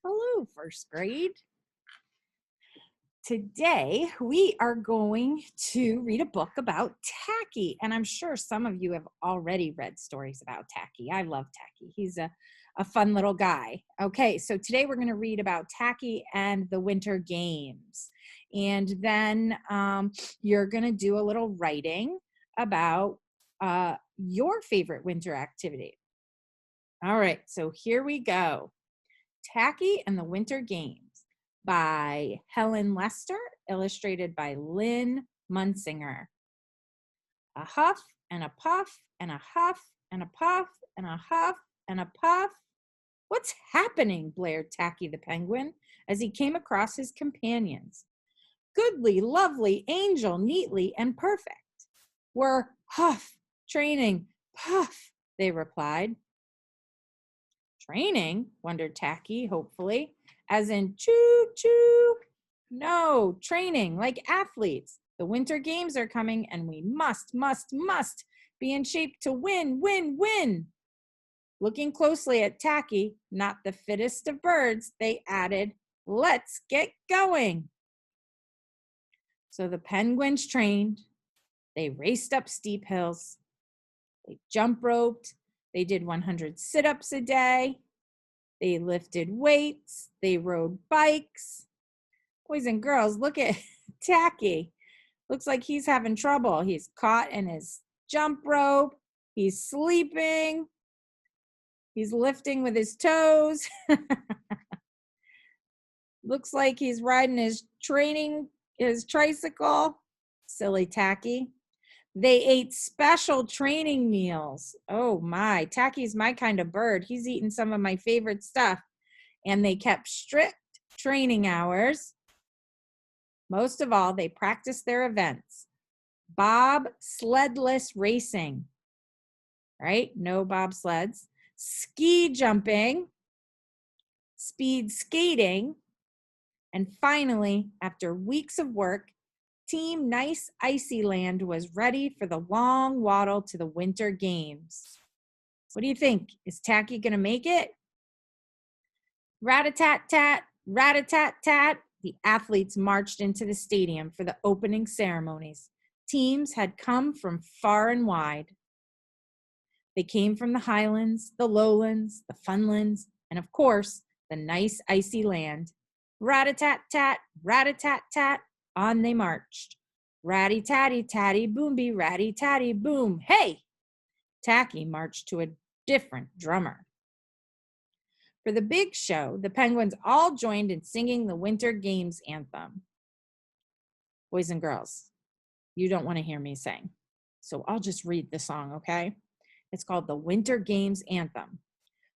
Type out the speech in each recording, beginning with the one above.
Hello, first grade. Today, we are going to read a book about Tacky, and I'm sure some of you have already read stories about Tacky. I love Tacky. He's a fun little guy. Okay, so today we're going to read about Tacky and the Winter Games. And then you're going to do a little writing about your favorite winter activity. All right, so here we go. Tacky and the Winter Games by Helen Lester, illustrated by Lynn Munsinger. A huff and a puff and a huff and a puff and a huff and a puff. What's happening? Blared Tacky the penguin as he came across his companions. Goodly, lovely, angel, neatly, and perfect. We're huff, training, puff, they replied. Training? Wondered Tacky, hopefully. As in choo-choo. No, training, like athletes. The Winter Games are coming, and we must be in shape to win, win, win. Looking closely at Tacky, not the fittest of birds, they added, let's get going. So the penguins trained. They raced up steep hills. They jump roped. They did 100 sit-ups a day. They lifted weights. They rode bikes. Boys and girls, look at Tacky. Looks like he's having trouble. He's caught in his jump rope. He's sleeping. He's lifting with his toes. Looks like he's riding his tricycle. Silly Tacky. They ate special training meals. Oh my, Tacky's my kind of bird. He's eating some of my favorite stuff. And they kept strict training hours. Most of all, they practiced their events. Bob Sledless Racing, right? No bobsleds. Ski jumping, speed skating, and finally, after weeks of work, Team Nice Icy Land was ready for the long waddle to the Winter Games. What do you think? Is Tacky going to make it? Rat-a-tat-tat, rat-a-tat-tat. The athletes marched into the stadium for the opening ceremonies. Teams had come from far and wide. They came from the highlands, the lowlands, the funlands, and of course, the nice icy land. Rat-a-tat-tat, rat-a-tat-tat. On they marched. Ratty-tatty-tatty, boom-be, ratty-tatty, boom. Hey! Tacky marched to a different drummer. For the big show, the penguins all joined in singing the Winter Games anthem. Boys and girls, you don't want to hear me sing, so I'll just read the song, okay? It's called the Winter Games Anthem.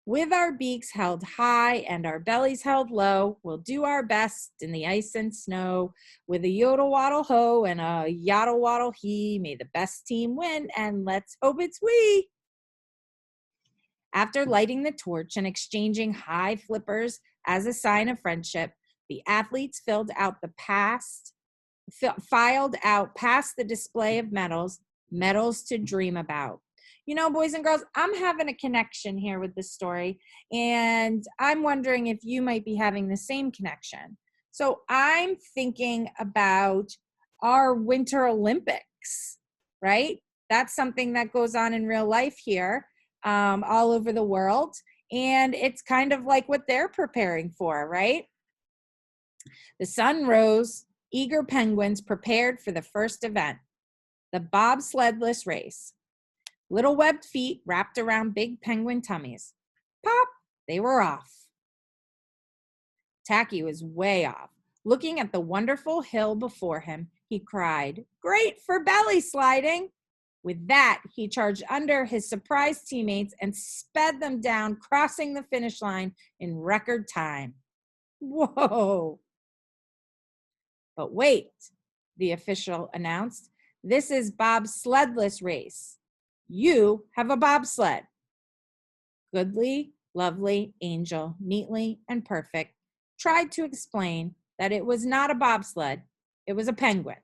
With our beaks held high and our bellies held low, we'll do our best in the ice and snow. With a yodel-waddle-ho and a yoddle-waddle-hee, may the best team win, and let's hope it's we. After lighting the torch and exchanging high flippers as a sign of friendship, the athletes filed out past the display of medals to dream about. You know, boys and girls, I'm having a connection here with this story, and I'm wondering if you might be having the same connection. So I'm thinking about our Winter Olympics, right? That's something that goes on in real life here, all over the world, and it's kind of like what they're preparing for, right? The sun rose, eager penguins prepared for the first event, the Bob Sledless Race. Little webbed feet wrapped around big penguin tummies. Pop, they were off. Tacky was way off. Looking at the wonderful hill before him, he cried, "Great for belly sliding!" With that, he charged under his surprised teammates and sped them down, crossing the finish line in record time. Whoa! But wait, the official announced. This is Bob Sledless Race. You have a bobsled. Goodly, lovely, angel, neatly, and perfect tried to explain that it was not a bobsled, it was a penguin.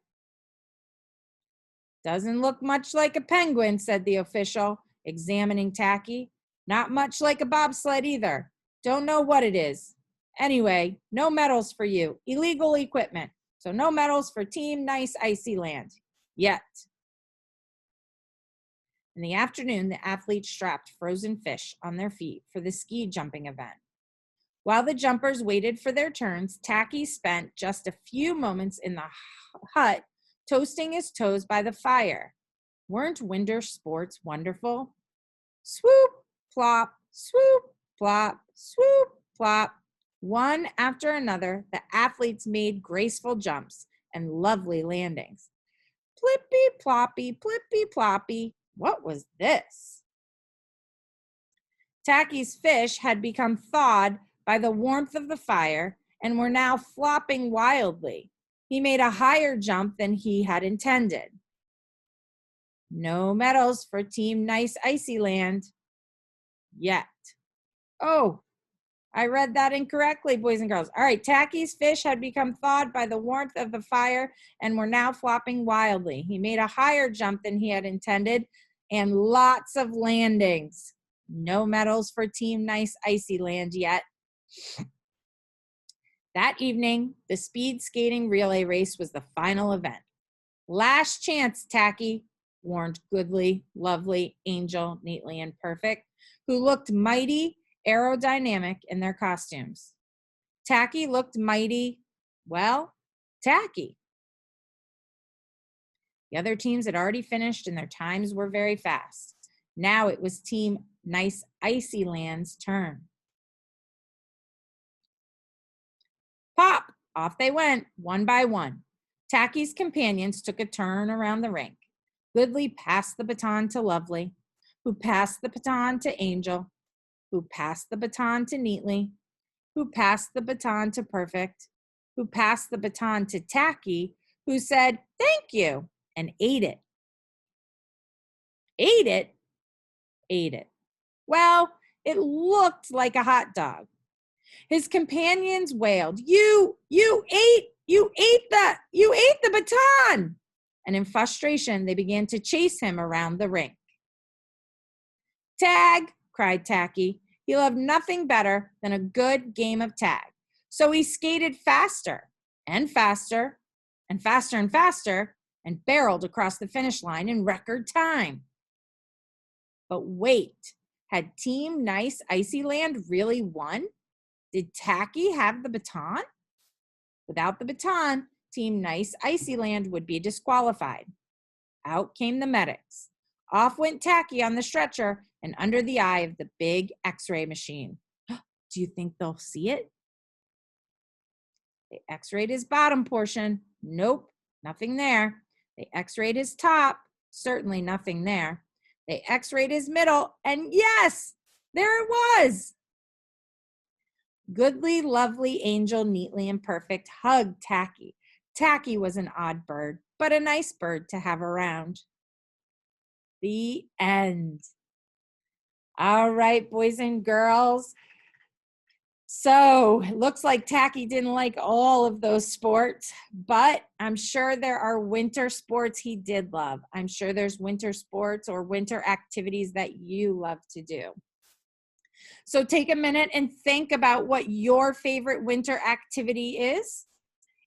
Doesn't look much like a penguin, said the official, examining Tacky. Not much like a bobsled either. Don't know what it is. Anyway, no medals for you. Illegal equipment. So no medals for Team Nice Icy Land yet. In the afternoon, the athletes strapped frozen fish on their feet for the ski jumping event. While the jumpers waited for their turns, Tacky spent just a few moments in the hut toasting his toes by the fire. Weren't winter sports wonderful? Swoop, plop, swoop, plop, swoop, plop. One after another, the athletes made graceful jumps and lovely landings. Plippy ploppy, plippy ploppy. What was this? Tacky's fish had become thawed by the warmth of the fire and were now flopping wildly. He made a higher jump than he had intended. No medals for Team Nice Icy Land yet. Oh, I read that incorrectly, boys and girls. All right, Tacky's fish had become thawed by the warmth of the fire and were now flopping wildly. He made a higher jump than he had intended and lots of landings. No medals for Team Nice Icy Land yet. That evening, the speed skating relay race was the final event. Last chance, Tacky, warned Goodly, Lovely, Angel, Neatly, and Perfect, who looked mighty aerodynamic in their costumes. Tacky looked mighty, well, tacky. The other teams had already finished and their times were very fast. Now it was Team Nice Icy Land's turn. Pop! Off they went, one by one. Tacky's companions took a turn around the rink. Goodly passed the baton to Lovely, who passed the baton to Angel, who passed the baton to Neatly, who passed the baton to Perfect, who passed the baton to Tacky, who said, "Thank you," and ate it. Ate it? Ate it. Well, it looked like a hot dog. His companions wailed, You ate the baton. And in frustration, they began to chase him around the rink. Tag, cried Tacky. He loved nothing better than a good game of tag. So he skated faster and faster and faster and faster and barreled across the finish line in record time. But wait, had Team Nice Icy Land really won? Did Tacky have the baton? Without the baton, Team Nice Icy Land would be disqualified. Out came the medics. Off went Tacky on the stretcher and under the eye of the big X-ray machine. Do you think they'll see it? They X-rayed his bottom portion. Nope, nothing there. They X-rayed his top. Certainly nothing there. They X-rayed his middle, and yes, there it was. Goodly, Lovely, Angel, Neatly, and Perfect hugged Tacky. Tacky was an odd bird, but a nice bird to have around. The end. All right, boys and girls. So it looks like Tacky didn't like all of those sports, but I'm sure there are winter sports he did love. I'm sure there's winter sports or winter activities that you love to do. So take a minute and think about what your favorite winter activity is.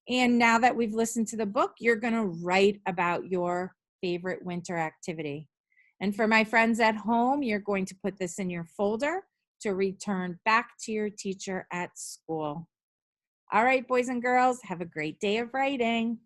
And now that we've listened to the book, you're going to write about your favorite winter activity. And for my friends at home, you're going to put this in your folder to return back to your teacher at school. All right, boys and girls, have a great day of writing.